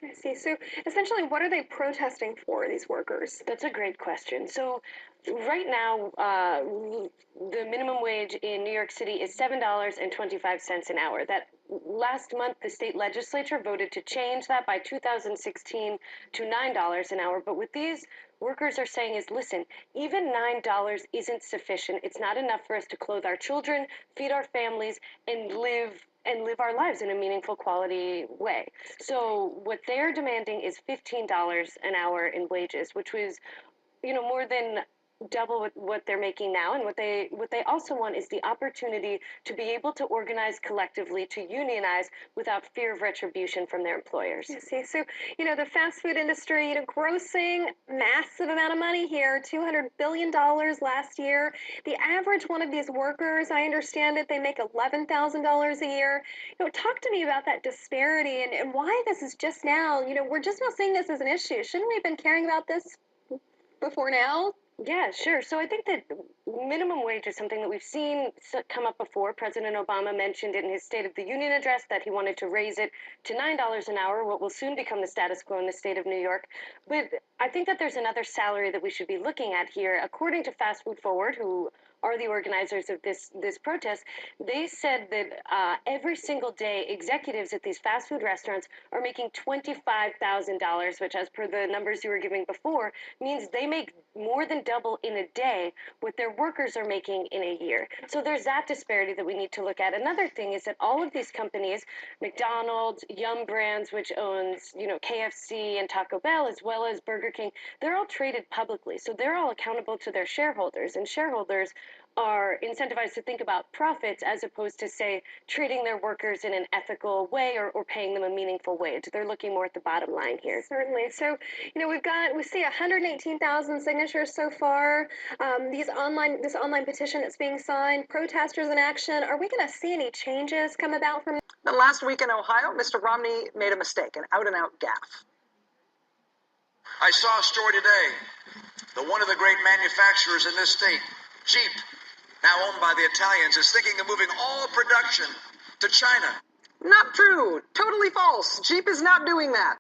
I see. So essentially, what are they protesting for, these workers? That's a great question. So, right now, the minimum wage in New York City is $7.25 an hour. That last month, the state legislature voted to change that by 2016 to $9 an hour. But what these workers are saying is, listen, even $9 isn't sufficient. It's not enough for us to clothe our children, feed our families, and live our lives in a meaningful quality way. So what they're demanding is $15 an hour in wages, which was, more than double what they're making now. And what they also want is the opportunity to be able to organize collectively, to unionize without fear of retribution from their employers. I see. So, the fast food industry, grossing massive amount of money here, $200 billion last year. The average one of these workers, I understand it, they make $11,000 a year. Talk to me about that disparity and why this is just now, we're just now seeing this as an issue. Shouldn't we have been caring about this before now? Yeah, sure. So I think that minimum wage is something that we've seen come up before. President Obama mentioned in his State of the Union address that he wanted to raise it to $9 an hour, what will soon become the status quo in the state of New York. But I think that there's another salary that we should be looking at here. According to Fast Food Forward, who are the organizers of this protest, they said that every single day, executives at these fast food restaurants are making $25,000, which, as per the numbers you were giving before, means they make more than double in a day what their workers are making in a year. So there's that disparity that we need to look at. Another thing is that all of these companies, McDonald's, Yum Brands, which owns, KFC and Taco Bell, as well as Burger King, they're all traded publicly. So they're all accountable to their shareholders, and shareholders are incentivized to think about profits as opposed to, say, treating their workers in an ethical way, or paying them a meaningful wage. They're looking more at the bottom line here. Certainly. So, we see 118,000 signatures so far. This online petition that's being signed, protesters in action. Are we going to see any changes come about from? Then last week in Ohio, Mr. Romney made a mistake, an out-and-out gaffe. I saw a story today that one of the great manufacturers in this state, Jeep, now owned by the Italians, is thinking of moving all production to China. Not true. Totally false. Jeep is not doing that.